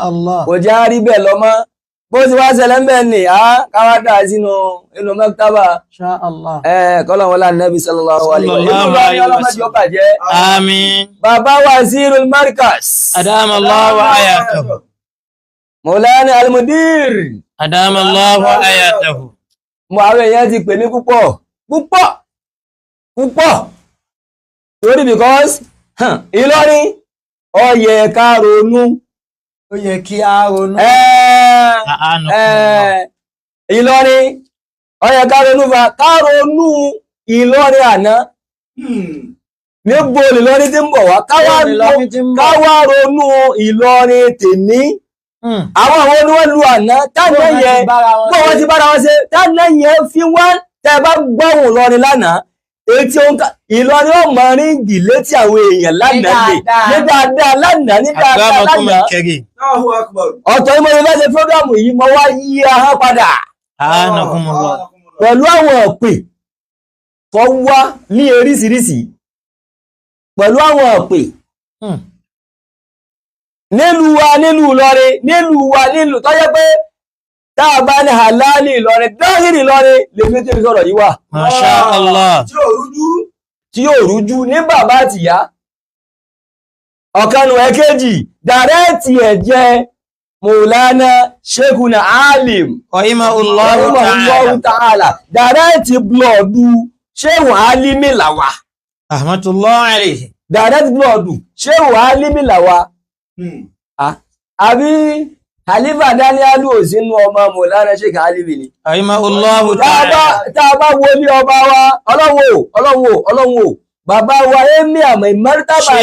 Allah. kò jẹ́ àrí bẹ́ẹ̀ lọ́mọ́ bó ti wá ṣẹlẹ̀ ń bẹ̀ ni káwádà sínú inú maktaba Insha Allah. kọ́lọ̀wọ́lá Nabi sallallahu alaihi wa sallam ọlọ́mọdé ọkà jẹ́ Àmín. bàbá Wazirul Markaz Adamallahu hayatahu. Maulana Al-Mudir Adamallahu hayatahu. mo àwọn èèyàn ti pè mí púpọ̀ torí because Ìlọrin ó yẹ ká ronú Ó yẹ kí a ronú. Ìlọrin ó yẹ ká ronú ká ronú Ìlọrin àná níbo Ìlọrin tí ń bọ̀ wá káwá ronú Ìlọrin tèní àwọn ni wọ́n lu àná táná yẹn bọ́ wọ́n ti bára wọn ṣe táná yẹn fi wá tẹ́ bá gbọ́hùn Ìlọrin lánàá etí Ìlọrin ó mọ ríngì létí àwọn èèyàn lánàá lè ní dáadáa lánàá ní dáadáa lánàá ọ̀tọ̀ ìmọ̀ ìlọ́sẹ̀ fúrógámù yìí mo wá yí ahọ́n padà pẹ̀lú àwọn ọ̀pẹ tó wá ní eríṣiríṣi pẹ̀lú àwọn ọ̀pẹ nílùú Ìlọrin nílùú tó yẹ pé táà bá ní halali Ìlọrin dáhìrì Ìlọrin lè fi tẹ́lẹ̀ sọ̀rọ̀ yìí wà. Masha Allah. Tí ó rújú ní bàbá àtìyá ọ̀kanu ẹ̀kejì dàrẹ́ẹ̀tì ẹ̀jẹ́ Maulana Sheikhuna Alim Rahimahullahu ta'ala dàrẹ́ẹ̀tì blọọdù Sheikh Alimi làwà Rahmatullahi alayhi. dàrẹ́ẹ̀tì blọọdù Sheikh Alimi làwà àbí Khalifa Danielu ò sínú ọmọ Maulana Sheikh Alimi ni. Rahimahullahu ta'ala. Tá a bá wo ní ọba wa ọlọ́wọ́ bàbá wa émí àmọ́ ìmọ́rítàbà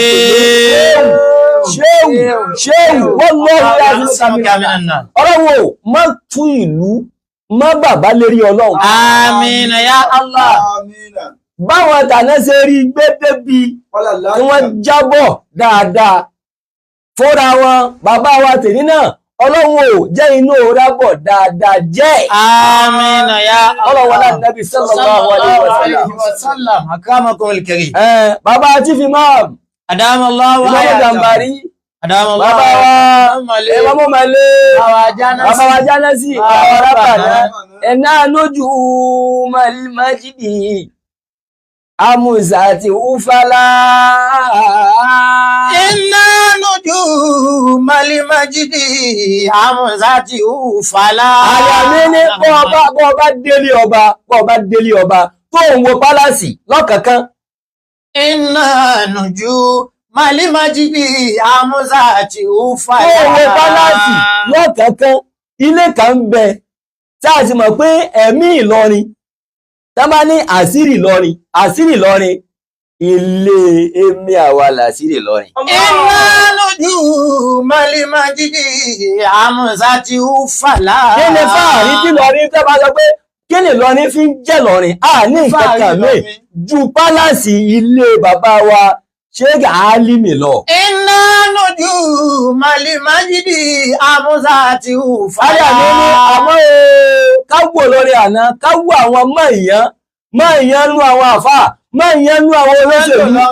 ṣéhù wọ́n lọ́wọ́ ọlọ́wọ́ má tún ìlú má bàbá lérí ọlọ́run. Àmín ya Allah. Báwọn tàná ṣe rí gbé débi tí wọ́n jábọ̀ dáadáa fúnra wọn bàbá wa tèmi náà ọlọ́run ò jẹ́ inú rábọ̀ dáadáa jẹ́. Àmín ya Allah. Ọlọ́run láti Nabi sallallahu alaihi wasallam. Akramakumul karim. Bàbá tí fi máa Adamallahu hayatahu. Adamallahu. Bàbá wa ẹwàmọ́ mẹ́lẹ́ bàbá wa Jánásì àwọn rábàdá ẹ̀nà lójú Májídì Amúzàtì Ufala. Iná lójú Májídì Amúzàtì Ufala. Àyàmí ní bọ́ọ̀bá délé ọba tó ń wo pálásì lọ́kànkan. Iná lójú Májídì Amúzàtì Ufala. Tó ń wo pálásì lọ́kànkan ilé kan ń bẹ tí a ti mọ̀ pé ẹ̀mí Ìlọrin tá bá ní àṣírí Ìlọrin ilé èmi àwa làṣírí Ìlọrin. Iná lójú Májídì Amúzàtì Ufala. Kí ni fáàrí tí Ìlọrin tẹ́ bá sọ pé kí ni Ìlọrin fi ń jẹ́ Ìlọrin ní ìkẹta mi ju pálásì ilé bàbá wa Sheikh Alimi lọ. Iná lójú Májídì Amúzàtì Ufala. Ayà mi ní àmọ́ káwò lórí àná káwò àwọn mọ́ ìyẹn nú àwọn àfà mọ́ ìyẹn nú àwọn olóṣèlú mọ́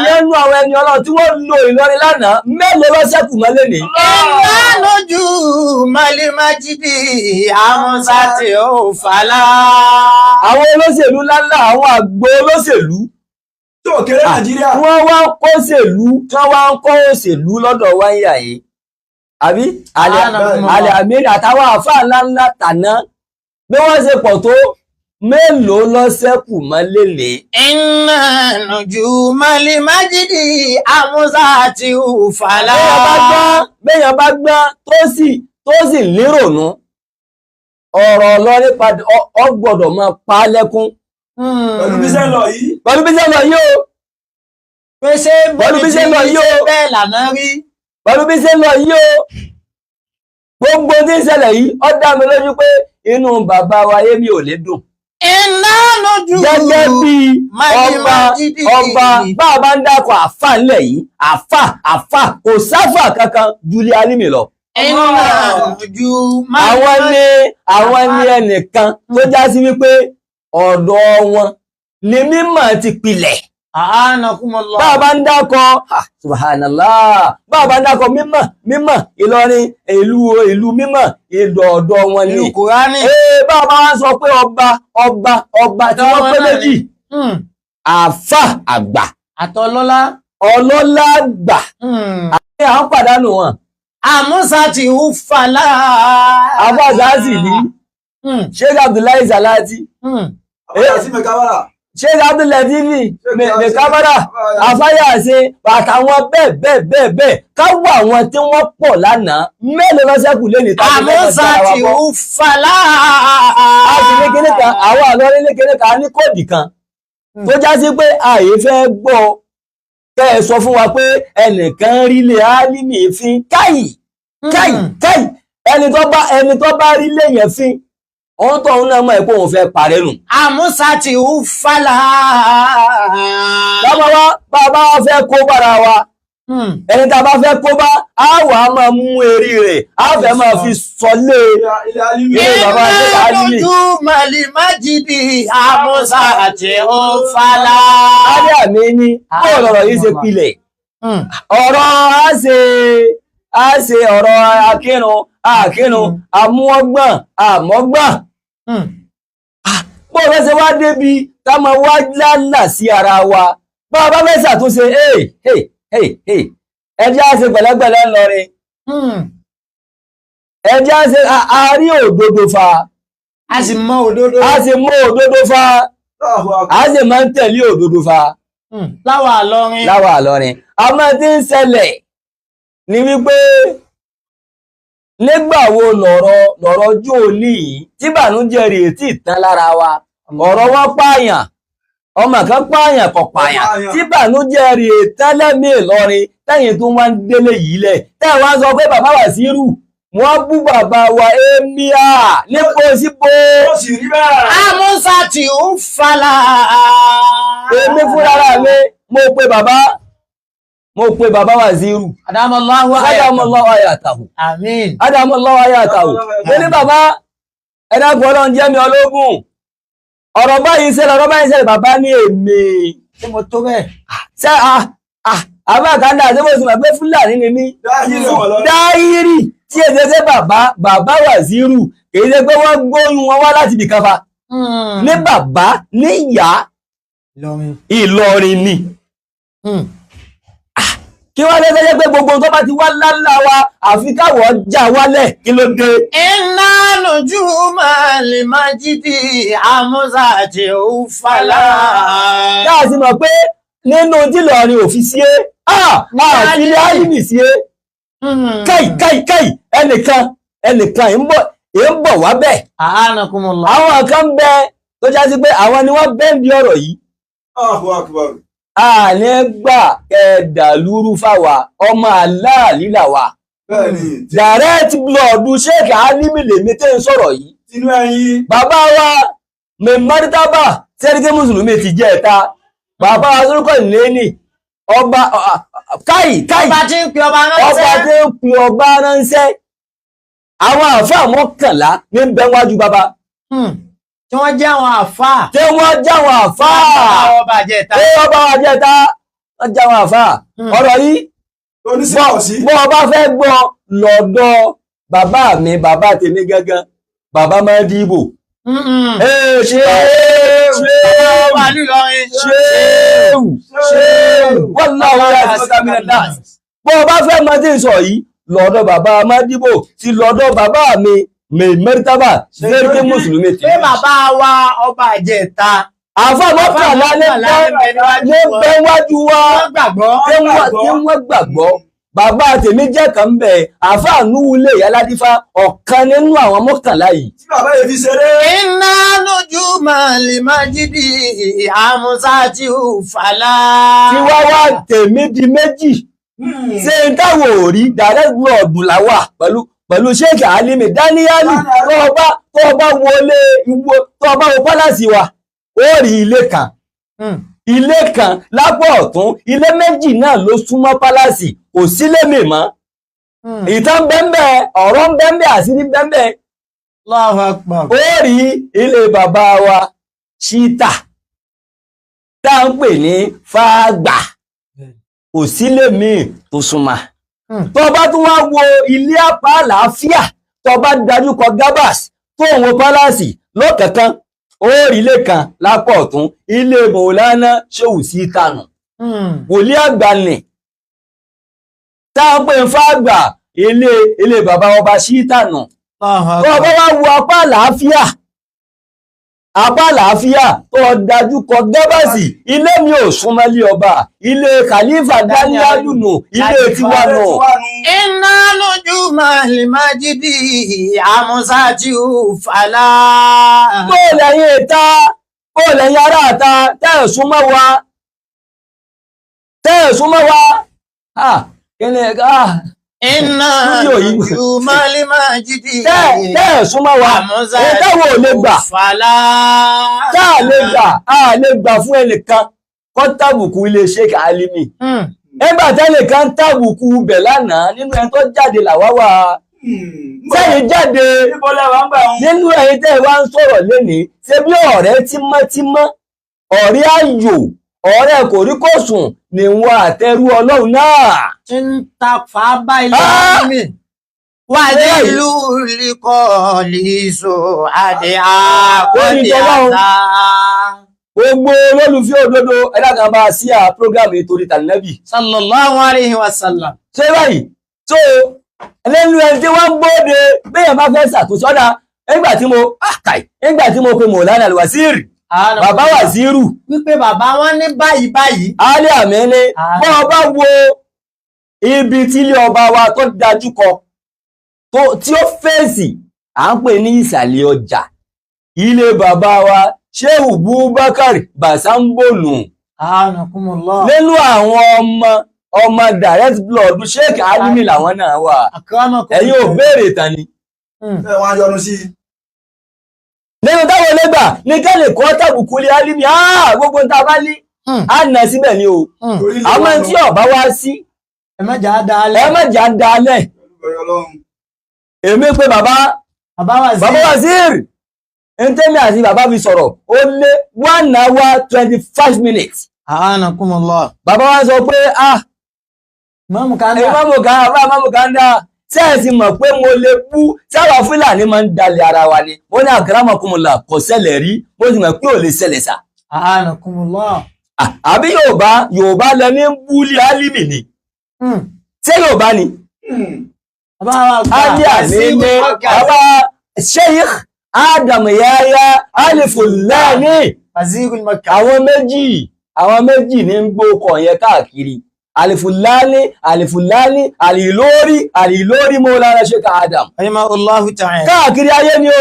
ìyẹn nú àwọn ẹni Ọlọ́run tí wọ́n lo Ìlọrin lánàá mélòó ló ṣẹ́kù mọ́ lé ní. Iná lójú Májídì Amúzàtì Ufala. Àwọn olóṣèlú ńláńlá àwọn àgbò olóṣèlú Tó kéré Nàìjíríà. wọ́n wá ń kó òṣèlú tí wọ́n wá ń kó òṣèlú lọ́dọ̀ wáyà yìí àbí alẹ́ àmì àtàwọn àfáà ńláńlá tàná bí wọ́n ṣe pọ̀ tó mélòó ló ṣẹ́kù mọ́ lélẹ̀. Iná lójú Májídì Amúzàtì Ufala. Béèyàn bá gbọ́n tó sì nírònú ọ̀rọ̀ Ìlọrin padà ọ gbọ́dọ̀ máa pa á lẹ́kún. Pẹ̀lú bí sẹ́ lọ yìí. Pẹ̀lú bí sẹ́ lọ yìí o. Pèsè Pẹ̀lú bí sẹ́ lọ yìí o. bẹ́ẹ̀ lànà rí. Pẹ̀lú bí sẹ́ lọ yìí o. Gbogbo tí ń ṣẹlẹ̀ yìí ó dá mi lójú pé inú bàbá wa Yémi ò lè dùn. Iná lójú Gẹ́gẹ́ bí Májídì. ọba bá a bá ń dákọ̀ àfà ńlẹ̀ yìí àfà kò sáfà kankan Julie Alimi lọ. Iná lójú Àwọn ní ẹnìkan tó já sí wípé ọ̀dọ̀ wọn ni mímọ̀ ti pilẹ̀. A'anakumullah. bàbá ń dákọ̀ subhanallah bàbá ń dákọ̀ mímọ̀ Ìlọrin ìlú mímọ̀ ìdọ̀ọ̀dọ̀ wọn ni Ìlú Kùránì. bàbá wá sọ pé ọba tí wọ́n pé méjì àfà àgbà Àtọlọ́lá. ọlọ́lá àgbà àti àwọn pàdánù wọn Àmúsà ti hù fàlà. abájáàsì ní Sheikh Abdullahi Salati sí mẹ́kábàrà. Sheikh Abdullahi mẹ́kábàrà afáyàṣe àtàwọn bẹ́ẹ̀ káwọ́ àwọn tí wọ́n pọ̀ lánàá mélòó lọ́sẹ̀kù lé ní tàbí Àmúsà ti hù fàlà. a sì ní kíní kan àwọn àlọ́rí ní kíní kan ní kóòdì kan tó já sí pé ààyè fẹ́ gbọ́ kẹ́ ẹ sọ fún wa pé ẹnìkan rí lé álímì fín káì ẹni tó bá rí lé yẹn fín òun tó ń náà mọ̀ ẹ́ pé òun fẹ́ parẹ́ nù. Àmúsà ti hù fàlà. lọ́mọ wa bàbá wa fẹ́ kó bára wa ẹni tá a bá fẹ́ kó bá a wà á máa mú eré rẹ̀ a fẹ́ máa fi sọlé ilé bàbá ṣe álímì. Lójú màlì májìdì àmúsà ti hù fàlà. adé àmì ní bóò lọ̀rọ̀ yìí ṣe pilẹ̀ ọ̀rọ̀ a ṣe ọ̀rọ̀ akírun àmúọgbọ̀n àmọ́gbọ̀n bóò fẹ́ ṣe wá débi ká máa wá lálà sí ara wa bá a bá fẹ́ ṣàtúnṣe ẹjẹ́ á ṣe pẹ̀lẹ́pẹ̀lẹ́ ńlọrin ẹjẹ́ á ṣe àárí òdodo fa A sì mọ òdodo. a sì mú òdodo fa a sì máa ń tẹ̀lé òdodo fa Láwa Ìlọrin. láwa Ìlọrin a máa ti ń ṣẹlẹ̀ ní wípé nígbà wo lọ̀rọ̀ ojú òní yìí tí bànújẹ́ rèé tí tán lára wa ọ̀rọ̀ wọn pààyàn ọmọ kan pààyàn kò pààyàn tí bànújẹ́ rèé tán lẹ́mí Ìlọrin tẹ́yìn tó wá ń délé yìí lẹ̀ tẹ́yìn wá sọ pé bàbá Wàsíù wọ́n bú bàbá wa émíà nípo sípo ó sì rí bẹ́ẹ̀. Àmúsà ti hù fàlà. èmi fúnra mi mo pe bàbá Wàsíù Adamallahu Adamallahu ayatahu Àmín. Adamallahu ayatahu mo ní bàbá ẹ̀dàgbọ́n Ọlọ́run jẹ́ mi ológun ọ̀rọ̀ báyìí ṣẹlẹ̀ bàbá ní èmi Ṣé mo tó bẹ́ẹ̀? ṣe àbákàndà tí mo sì mọ̀ pé Fúlàní ni mí dáírì tí èdè ṣe bàbá Wàsíù èyí ṣe pé wọ́n gbóyún wọn wá láti ibì kan fa ní bàbá ní ìyá Ìlọrin ni kí wọ́n lé fẹ́ pé gbogbo tó bá ti wá lálá wa àfi káwọ̀ já wálẹ̀ kí ló dé. Iná lójú màlì májìdì àmúsà ti hù fàlà. Yáà sì mọ̀ pé nínú tí Ìlọrin ò fi sí é àti ilé álìmì sí é káì ẹnìkan ń bọ̀ wá bẹ̀. A'anakumullah. àwọn kan bẹ tó já sí pé àwọn ni wọ́n bẹ́ǹdì ọ̀rọ̀ yìí a ní gbà kẹdàlúrú fáwa ọmọ aláàlí làwa direct blood Sheikh Alimi lèmi tẹ́ ń sọ̀rọ̀ yìí tinú ẹyin bàbá wa mẹ́mọ́rítàbà sẹ́ríkẹ́ mùsùlùmí ti jẹ́ ẹ̀ta bàbá wa sórúkọ ìléní ọba káì Ọba tí ń pe ọba ránṣẹ́. ọba tí ń pe ọba ránṣẹ́ àwọn àfáà mọ́kànlá ní bẹ́wájú bàbá Tí wọ́n jẹ́ àwọn àfáà. tí wọ́n jáwọn àfáà Ọba àjẹta. ọba àjẹta wọ́n jáwọn àfáà ọ̀rọ̀ yìí oníṣẹ́wọ̀sí bọ́ ọba fẹ́ gbọ́ lọ́dọ̀ bàbá mi bàbá tèmi gángan bàbá máa ń dìbò wọ́n láwọn bọ́ ọba fẹ́ máa tí ń sọ yìí lọ́dọ̀ bàbá máa ń dìbò sí lọ́dọ̀ bàbá mi mẹ́rítàbà sẹ́ríkẹ́ mùsùlùmí tí Ṣé bàbá wa ọba àjẹta? àfáà mọ́kànlá ní bẹ́wájú wa Wọ́n gbàgbọ́. tí wọ́n gbàgbọ́ bàbá tèmi jẹ́ kan bẹ̀ àfáà núwulé yáládífá ọ̀kan nínú àwọn mọ́kànlá yìí. tí bàbá yẹn fi ṣeré. Iná lójú màlì májìdì àmúsà ti hù fàlà. tí wá wá tèmi di méjì ṣé n táwọn ò rí direct blood làwà pẹ̀lú Sheikh Alimi Dáníyálì tó ọba wọlé tó ọba wọ pálásì wa ó rí ilé kan lápò ọ̀tún ilé méjì náà ló súnmọ́ pálásì kò sílé mìíràn ìtàn bẹ́ẹ̀ ọ̀rọ̀ bẹ́ẹ̀ àṣírí bẹ́ẹ̀ Allahu Akbar. ó rí ilé bàbá wa Ṣítà tá ń pè ní Fàgbà kò sílé míì tó súnmọ́ tó bá tún wá wo ilé apá àlàáfíà tó bá dájú kọ gábàs tó wo pálásì lọ́kẹ̀kan ó rí ilé kan lápá ọ̀tún ilé Mọ̀lánà Ṣéhù Ṣítánù wòlíì àgbà nì tá ń pè ní Fàgbà ilé bàbá ọba Ṣítánù tó bá wá wo apá àlàáfíà tó dájú kọ gábàsì ilé mi ò súnmọ́lé ọba ilé Khalifa Dáníyálù nù ilé tiwa nù. Iná lójú màlì májídì àmúsájì fàlà. Bó lẹ́yìn ìta, bó lẹ́yìn ará àta, tẹ́ẹ̀ súnmọ́ wa. Kíni Iná lójú màlì májídì tẹ́ẹ̀ súnmọ́ wa. Ìtẹ́wò lè gbà. Fàlà. Táà lè gbà fún ẹnìkan kọ́ tàbùkù ilé Sheikh Alimi. Ẹgbà tẹ́lẹ̀ kan tàbùkù bẹ̀ lánàá nínú ẹni tó jáde làwáwà. Sẹ́yìn jáde nínú ẹ̀yin tẹ́ wá ń sọ̀rọ̀ lénìí, ṣe bí ọ̀rẹ́ tímọ́tímọ́, ọ̀rẹ́ ayò, ọ̀rẹ́ kòríkòsùn ni wọ́n àtẹrú Ọlọ́run náà. Tí ń ta fàábà ilé Alimi. Wà ní ìlú líkọ̀ lìíṣò àdé àkọ́dé àtà. Gbogbo olólùfẹ́ òdodo ẹ̀dàgàn bá sí à prógámù ìtorí tànàbì. Sallallahu alayhi wa sallam. Ṣé báyìí? Tó lẹ́nu ẹni tí wọ́n gbóde bẹ́yàn bá fẹ́ ṣàtúnṣe ọ̀dà nígbà tí mo pe Mọ̀lánà Al-Waziri, bàbá Wàzírù. Wípé bàbá wọn ní báyìí. Alẹ́ àmì ní bọ́ ọba wo ibi tí ilé ọba wa tó dájú kọ tí ó fèsì à ń pè ní ìsàlẹ̀ ọjà ilé bàbá wa Shehu Bubakar Basambonu nínú àwọn ọmọ direct blood Sheikh Alimi làwọn náà wà. Ẹ̀yin ò béèrè tán ni. Wọ́n yọnu sí. Nínú táwọn olóògbà ní kẹ́lẹ̀ kọ́ tàbùkù lé Alimi gbogbo ń ta bá ní á nà síbẹ̀ ni o. Àmọ́ tí ọba wá sí ẹ má jà dálẹ̀. Èmi pé bàbá Waziri ń tẹ́lẹ̀ àti bàbá fi sọ̀rọ̀ ó lé 1 hour 25 minutes. Bàbá wa sọ pé Ìmáàmù Kanda sẹ́ẹ̀sì mọ̀ pé mo lè bú sáwà Fúlàní máa ń dalẹ̀ ara wa ni wọ́n ní akramakumullah kò ṣẹlẹ̀ rí mo sì mọ̀ pé ò lè ṣẹlẹ̀ sà. Àbí Yorùbá lẹ ní búlí Alimi ni ṣé Yorùbá ni. Ali Amine bàbá Sheikh Adam Yahya Al-Fulani àwọn méjì ní ń gbókọ̀ yẹn káàkiri Al-Fulani Al-Ilori Mawlana Sheikh Adam káàkiri ayé ni o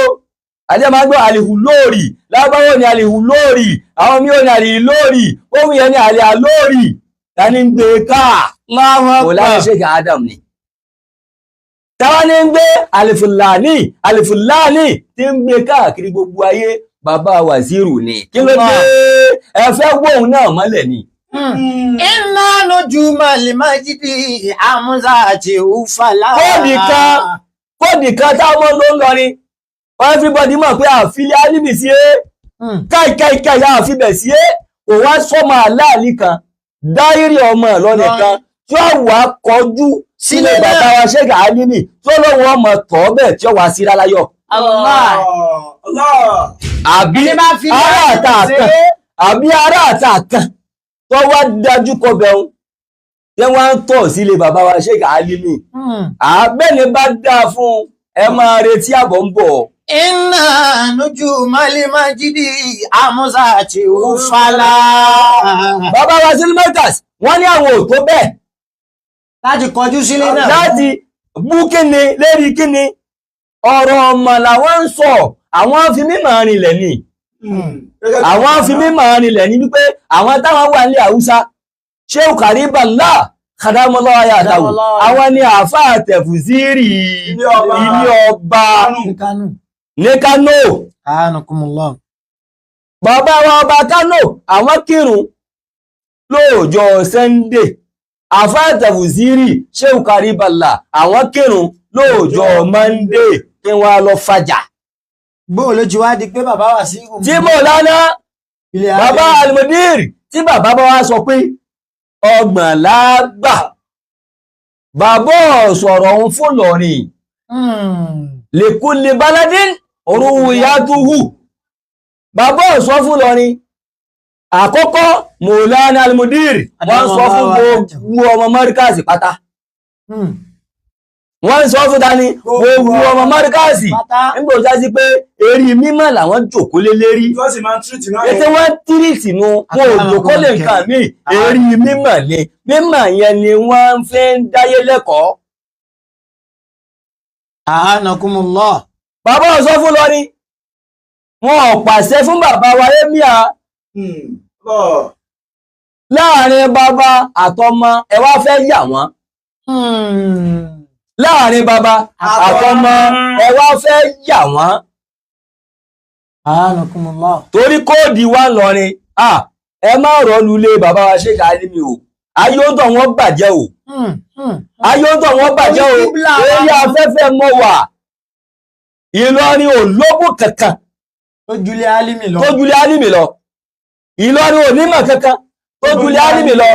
àjẹ́ máa gbọ́ Al-Ilori lábáwọ́ ni Al-Ilori àwọn mí ò ní Al-Ilori ohun yẹn ni Al-Ilori ta ní ń gbé káà Mawlana Sheikh Adam ni tàwa ní ń gbé Al-Fulani tí ń gbé káàkiri gbogbo ayé bàbá Wàzírù ni kí ló dé ẹ̀fẹ́ wóhun náà mọ́lẹ̀ ni. Iná lójú màlì májídì àmúsájì fàlà. Kóòdì kan táwọn ló ń lọ ni everybody mọ̀ pé àfilẹ̀ Alimi sí káìkáìkáì àfibẹ̀ sí kò wá sọ́mọ aláàlì kan dáírì ọmọ ìlọ́nì kan tí ó wà kọjú sílé bàbá wa Sheikh Alimi tó lóun ọmọ tọ́ bẹ́ẹ̀ tí ó wà sí láláyọ̀. Àbí ará àta kan tó wá dájú kọ bẹ̀rún tí wọ́n ń tọ̀ sílé bàbá wa Sheikh Alimi. Àbẹ́ni bá dáa fún ẹ máa retí àbọ̀ ń bọ̀. Iná lójú màlì májídì àmúsájì fàlà. Bàbá wa Silmetas wọ́n ní àwọn òtó bẹ́ẹ̀ láti kọjú sílé náà. Láti bú kíni lérí kíni ọ̀rọ̀ ọmọ làwọn ń sọ àwọn fi mímọ̀ rinlẹ̀ ni. Àwọn fi mímọ̀ rinlẹ̀ ni wípé àwọn táwọn wà ní Haúsá Sheikh Kariballah Khadamallahu hayatahu àwọn ni àfáà Tafsiri ilé ọba ní Kano. Bàbá wa ọba Kano àwọn kírun lọ́jọ́ Sunday àfáà Tafsiri Sheikh Kariballah àwọn kírun lọ́jọ́ Monday kí wọ́n lọ fàjà. Bó ló ti wá di pé bàbá Wàsíù tí Mọ̀lánà bàbá Al-Mudir tí bàbá bá wá sọ pé 30 lágbà bàbá sọ̀rọ̀ òun fún lọ́rin lèkúlé baladin ruwiyatuhu bàbá sọ fún lọ́rin àkọ́kọ́ Maulana al-Mudir wọ́n sọ fún gbogbo ọmọ Markazi pátá wọ́n sọ fún dání gbogbo ọmọ Markazi nígbò já sí pé èrí mímọ̀ làwọn jòkó lé lérí ètè wọ́n tírìtì nù wọn ò jòkó lè nǹkan mí èrí mímọ̀ ni mímọ̀ yẹn ni wọ́n fẹ́ ń dáyé lẹ́kọ̀ọ́. A'anakumullah. Bàbá sọ fún lọ ni wọn ò pàṣẹ fún bàbá wa Emia láàrin bàbá àtọmọ ẹ wá fẹ́ yà wọ́n láàrin bàbá àtọmọ ẹ wá fẹ́ yà wọ́n. A'anakumullah. Torí kóòdì wá lọrin ẹ má rọ́lú lé bàbá wa Sheikh Alimi o ayóńtọ̀ wọn bàjẹ́ o ayóńtọ̀ wọn bàjẹ́ o lórí afẹ́fẹ́ mọ́ wà Ìlọrin ò lóbù kankan tó jùlé Alimi lọ Ìlọrin ò nímọ̀ kankan tó jùlé Alimi lọ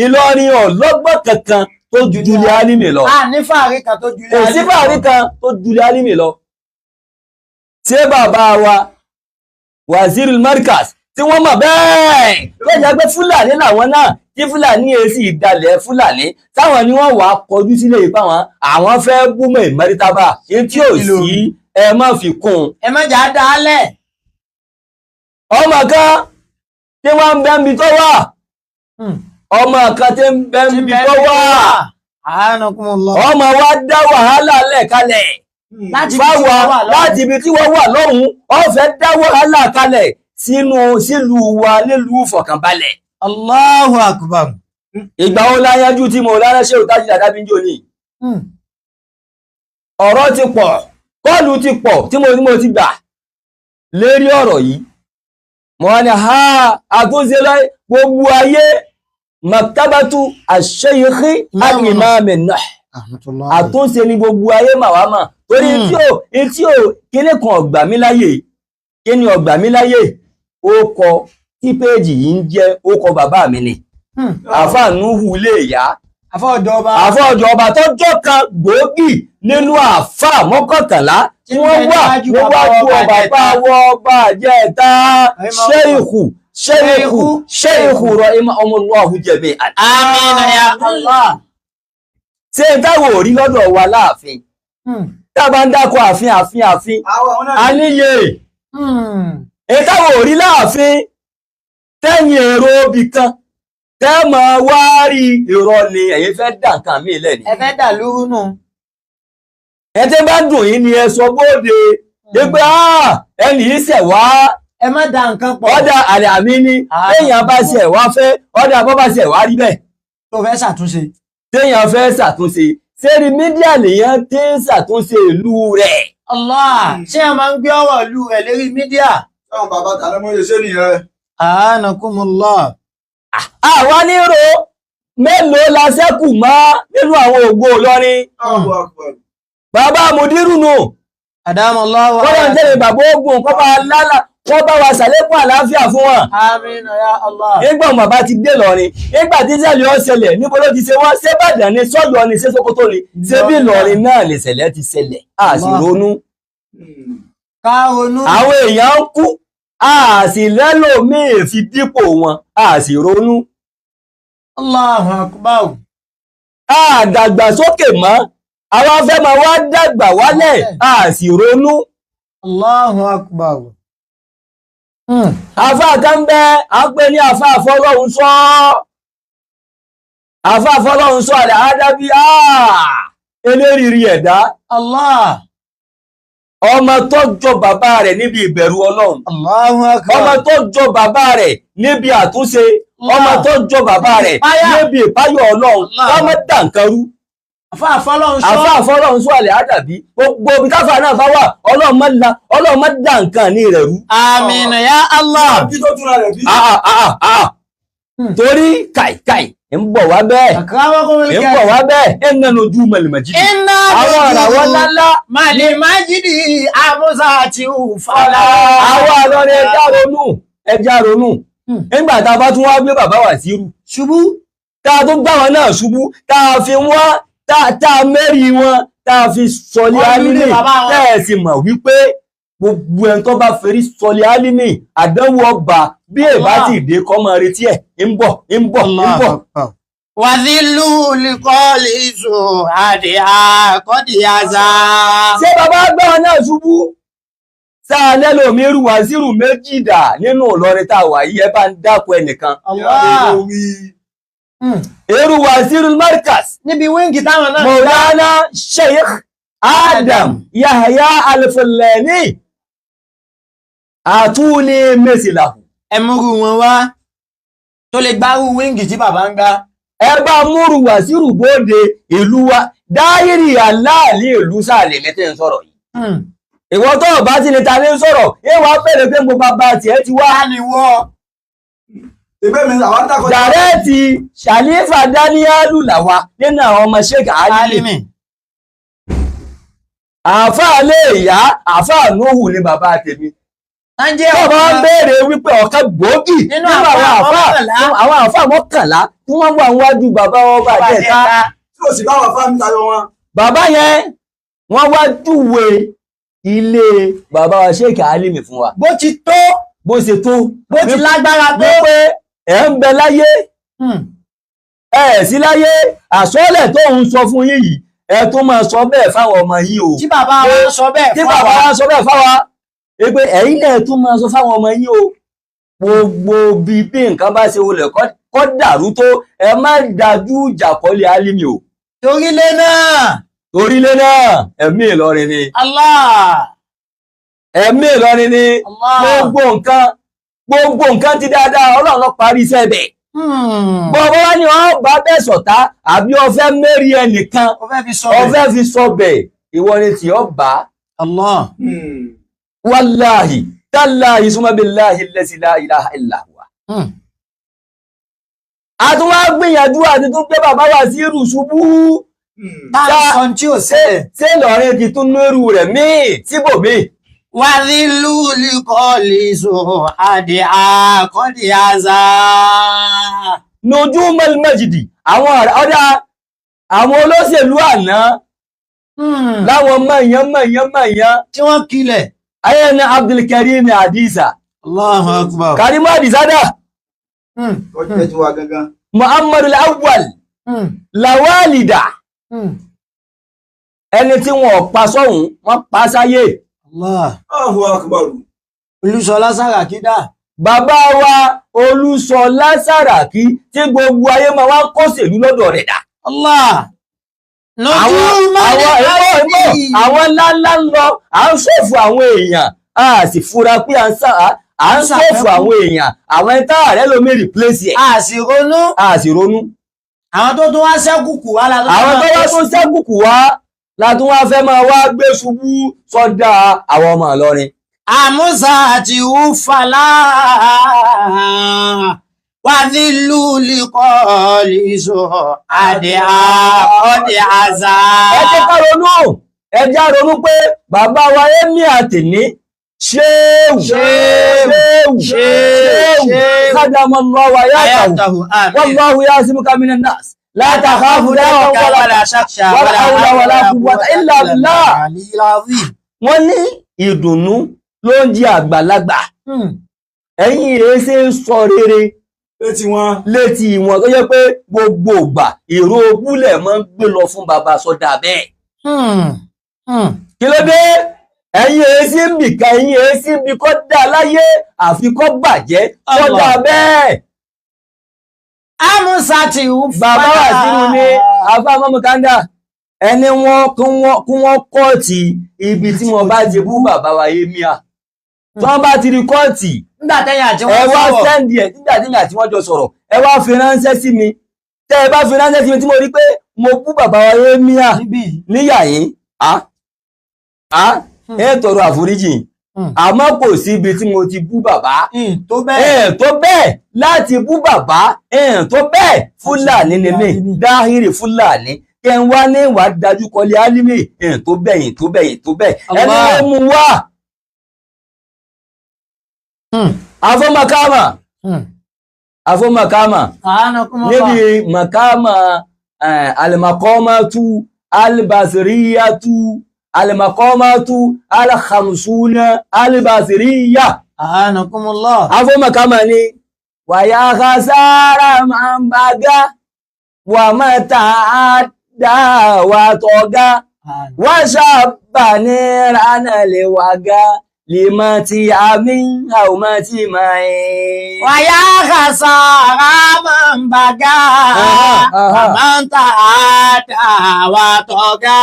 Ìlọrin ò lọ́gbọ́n kankan tó jùlé Alimi lọ ní fàárí kan tó jùlé Alimi lọ sí fàárí kan tó jùlé Alimi lọ. Ṣé bàbá wa Wazirul Markaz tí wọ́n mọ̀ bẹ́ẹ̀ lọ́jà pé Fúlàní làwọn náà tí Fúlàní èsì ìdalẹ̀ Fúlàní táwọn ni wọ́n wà kọjú sílé ìpá wọn àwọn fẹ́ búmọ̀ ìmọ̀rítàbà tí ò sí ẹ má fi kún ẹ má jà dálẹ̀. ọmọ kan tí wọ́n ń bẹ́m̀bí tó wà ọmọ kan tí ń bẹ́m̀bí tó wà ọmọ wa dá wàhálà lẹ̀ kalẹ̀ láti ibi tí wọ́n wà lọ́hùn ó fẹ́ dá wàhálà kalẹ̀ sílùú wa nílùú fọ̀kànbalẹ̀. Allahu akbar. Ìgbà wo la yanjú tí mo lára ṣe òtájì àdábí jò ní ọ̀rọ̀ ti pọ̀ kọlù ti pọ̀ tí mo ti gbà lérí ọ̀rọ̀ yìí mo wá ní àtúnṣe láì gbogbo ayé maktabatu ash-shaykh al-imam an-Nahl àtúnṣe ní gbogbo ayé màwámà torí tí ó kíní kan ọgbà mí láyé kíní ọgbà mí láyé ó kọ tí péjì yìí ń jẹ́ ó kọ bàbá mi ni àfáà Nuhu lè yá àfọ́jọba tọ́jọ́ kan gbòógì nínú àfáà mọ́kàntàlá tí wọ́n wà níwájú ọba báwọ́ ọba jẹta ṣéìkù rọ ìmọ̀ ọmọlúwàhù jẹ̀bẹ̀ Àmín ya Allah. ṣe táwò rí lọ́dọ̀ wa láàfin tábà ń dákọ̀ àfin àníyè táwò rí láàfin tẹ́yìn èrò obì kan tẹ́ ma wá rí ìrọ̀ ni ẹ̀yin fẹ́ dà nǹkan mí lẹ́ni. Ẹ fẹ́ dà lúrú nù. Ẹ tí bá dùn yín ni ẹ sọ bóde pé ẹni yìí ṣẹ̀ wá. Ẹ má dà nǹkan pọ̀. Ọ̀dà àlẹ́ àmì ni téèyàn bá ṣẹ̀ wá fẹ́ ọ̀dà bọ́ bá ṣẹ̀ wá rí bẹ́ẹ̀. Tó fẹ́ ṣàtúnṣe. Téèyàn fẹ́ ṣàtúnṣe sẹ́rí mídíà lèèyàn tí ń ṣàtúnṣe ìlú rẹ̀. Allah ṣé a máa ń gbé ọ̀rọ̀ ìlú rẹ̀ lérí mídíà. Táwọn bàbá tàná mọ́ ṣe nìyẹn. A'anakumullah. Àwa nírò mélòó la ṣẹ́kù mọ́ nínú àwọn ògo Ìlọrin. Bàbá Mùdírù nù. Adamallahu. Kọ́lá ń tẹ́lẹ̀ bàbá ogun kọ́ bá lálà wọ́n bá wa ṣàlékún àlàáfíà fún wọn. Àmín ya Allah. Nígbà bàbá ti dé Ìlọrin, nígbà tí ìṣẹ̀lẹ̀ ó ṣẹlẹ̀ níbo ló ti ṣe wọ́n ṣé Ìbàdàn ni sọ́yọ́ ni ṣé Sókótó ni ṣé bí Ìlọrin náà lè ṣẹlẹ̀ ti ṣẹlẹ̀ a sì ronú. Ká ronú. Àwọn èèyàn ń kú a sì lẹ́lòmíì fi dípò wọn a sì ronú. Allahu akbar. A dàgbàsókè mọ́ àwọn fẹ́ máa wá dàgbà wálẹ̀ a sì ronú. Allahu akbar. Àfáà kan bẹ́ a ń pè ní àfáà Fọlọ́run sọ àfáà Fọlọ́run sọ àlẹ́ àádábí elérìírí ẹ̀dá. Allah. Ọmọ tó jọ bàbá rẹ̀ níbi ìbẹ̀rù Ọlọ́run. Allahu akbar. Ọmọ tó jọ bàbá rẹ̀ níbi àtúnṣe. Ọmọ tó jọ bàbá rẹ̀ níbi ìpáyọ̀ Ọlọ́run. Ọmọ dànkarú. Àfáà Fọlọ́run sọ. Àfáà Fọlọ́run sọ àlẹ́ àdàbí. Gbogbo ibi káfà náà bá wà Ọlọ́run má dà nǹkan ní rẹ̀ rú. Àmín ya Allah. Torí kàìkàì ń bọ̀ wá bẹ́ẹ̀. Ń bọ̀ wá bẹ́ẹ̀. Ẹ nánú ojú mẹ̀lìmẹ̀jì. Àwọn àràwọ̀ ńláńlá. Màlìmájìdì àmúsà àti ùfàlà. Àwọn àlọ́rin ẹja ronú. nígbà tá a bá tún wá gbé bàbá Wàsíù ṣubú tá a tó gbá wọn náà ṣubú tá a fi wọ́n tá a mẹ́rin wọn tá a fi sọlé Álímì tẹ́ẹ̀sì mọ̀ wípé gbogbo ẹni tó bá ferí sọlé Álímì àdánwò ọba bí èbá ti dé kọ́ máa retí ẹ̀ ń bọ̀. wàzílù lìkọ́lì ìṣò àdì àkọ́dì àzà. ṣé bàbá gbá wọn náà ṣubú sáà lẹ́lòmí rú Wàsíù méjì dà nínú Ìlọrin tá a wà yìí ẹ bá ń dákun ẹnìkan. Eru Wazir al-Markaz níbi wíńgì táwọn náà Maulana Sheikh Adam Yahya al-Fulani àtúni mẹ́sìláhù. ẹmúrú wọn wá tó lè gbárù wíńgì tí bàbá ń gbá. ẹ bá múrù Wàsíù bóde ìlú wa dáírì aláàlì ìlú sáàlẹ̀ mẹ́tẹ́ ń sọ̀rọ̀ yìí. Ìwọ tó bá ti lè ta ní sọ̀rọ̀ ìwà bẹ̀rẹ̀ pé mo bàbá tiẹ̀ ti wá. Dàrẹ́ẹ̀tì Ṣàlífà Dáníyàlù làwà nínú àwọn ọmọ Sheikh Álímì. Àfáà lè yá, àfáà Nóhù ní bàbá tèmi. Bàbá ń béèrè wípé ọ̀kan gbòógì nínú àwọn àfáà mọ́kànlá tí wọ́n wà níwájú bàbá wọn bá jẹ́ta. Tí ò sì bá wà fáwọn tayọ wọn. Bàbá yẹn, wọ́n wá júwe ilé bàbá wa Sheikh Álímì fún wa. Bó ti tó, bó ṣe tó, bó ti lágbára tó. Wípé ẹ̀ ń bẹ láyé, ẹ̀ sí láyé, àsọ́lẹ̀ tó ń sọ fún yín yìí, ẹ tó máa sọ bẹ́ẹ̀ fáwọn ọmọ yìí o. Tí bàbá wa sọ bẹ́ẹ̀ fáwa. Pé ẹ̀yin náà tún máa sọ fáwọn ọmọ yìí o. Gbogbo bí nǹkan bá ṣe wọlé kọ́ dàrú tó, ẹ má dájú ìjà kọ́lé Álímì o. Torílé náà, ẹ̀mí Ìlọrin ni. Allah. Ẹ̀mí Ìlọrin ni. Gbogbo nǹkan ti dáadáa, Ọlọ́run ló parí iṣẹ́ bẹ̀. Bọ́ọ̀bọ́ wá ní wọ́n bá bẹ́ sọ̀tá àbí ọfẹ́ mẹ́rí ẹnìkan ọfẹ́ fi sọ bẹ̀ ìwọ ni tí ó bá. Allah. Wallahi tallahi summa billahi allazi la ilaha illa huwa. A tún wá gbìyànjú àti tún gbé bàbá Wàsíù ṣubú. Táàsán tí ò ṣẹlẹ̀. Ṣé Ìlọrin ti tún nírú rẹ̀ míì síbòmíì? Wàzílù lìkọ́lì ìṣò àdì àkọ́dì àzà. Nujumul Majdi àwọn olóṣèlú àná láwọn mọ̀yán tí wọ́n kílẹ̀. Ayé ní Abdulkarim Hadisa. Allahu Akbar. Karim Hadisa dà. Muhammad al-Awwal. Lawalida. Ẹni tí wọ́n pa sọ́hun, wọ́n pa sáyé. Allahu Akbar. Olúṣọlá Sàràkí dà. Bàbá wa Olúṣọlá Sàràkí tí gbogbo ayé máa wá kọ́sẹ̀lú lọ́dọ̀ rẹ̀ dà. Allah. Àwọn ńláńlá ń lọ, à ń ṣòfò àwọn èèyàn, a sì fura pé à ń ṣòfò àwọn èèyàn, àwọn ẹ̀ta ààrẹ lómi replace ẹ̀. A sì ronú. Àwọn tó tún wá ṣẹ́kùkù wá látún wá fẹ́ máa wá gbé ṣubú sọ́dá àwọn ọmọ Ìlọrin. Àmúsà àti Ufala Wàzílù lìkọ́lì ìṣò àdì àzà. Ẹ jẹ́ ká ronú pé bàbá wa Émì àtìní Ṣéhù Khadamallahu wa yatahu wallahu ya'simuka minan nas. La takhafu wala takhsha wala hawla wala quwwata illa billah. Wọ́n ní ìdùnnú ló ń jí àgbàlagbà. Ẹ̀yin èéṣe ń sọ rere létí wọn tó jẹ́ pé gbogbo ìgbà ìró ogúnlẹ̀ máa ń gbé lọ fún bàbá sọ́dà bẹ́ẹ̀. Kí ló dé? Ẹ̀yin èéṣe ń bìkà, ẹ̀yin èéṣe ń bí kọ́ dá láyé àfi kọ́ bàjẹ́ sọ́dà bẹ́ẹ̀. Àmúsà ti Ufala. Bàbá Wàsíù ní afámọ́mù kanda ẹni kún wọ́n kọ́ọ̀tì ibi tí wọ́n bá ti bú bàbá wa Émíà. Tí wọ́n bá ti rí kọ́ọ̀tì, ẹ wá sẹ́ndì ẹ̀ nígbà tí wọ́n jọ sọ̀rọ̀, ẹ wá fi ránṣẹ́ sí mi. Tẹ́ ẹ bá fi ránṣẹ́ sí mi tí mo rí pé mo bú bàbá wa Émíà níyà yín, ẹ tọrọ àforíjì. Àmọ́ kò sí ibi tí mo ti bú bàbá. Tó bẹ́ẹ̀ láti bú bàbá. Tó bẹ́ẹ̀ Fúlàní ni mí, Dáhírì Fúlàní. Kẹ ń wá ní ìwà dájú kọlé Álímì. Tó bẹ́ẹ̀. Ẹni ló mú wá. Afọ́mọkámà. afọ́ makama níbi makama alimakomatu albasiriyatu alimakomatu alhamsuna albasiriya afọ́ makama ni wàyá khasara man baga wa mata adda wa toga wa shabbani rana lewaga limati amin haumati mai wàyá khasara man baga wa mata adda wa toga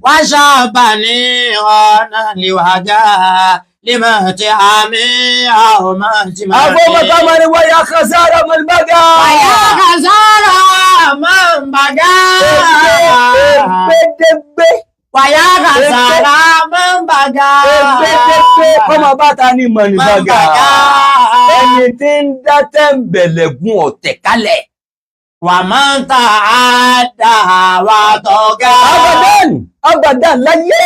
wa shabbani rana lewaga limati amin haumati mai afọ́ makama ni wàyá khasara man baga wàyá khasara man baga ẹgbẹ́dẹ́gbẹ́ wàyá khasara man baga ẹgbẹ́dẹ́gbẹ́ kọ́mọ báta ní mọ̀ ní baga ẹni tí ń dá tẹ́ǹbẹ̀lẹ̀gún ọ̀tẹ̀ kalẹ̀ wà máa ń ta àdá wà tọ́gá. abadan láyé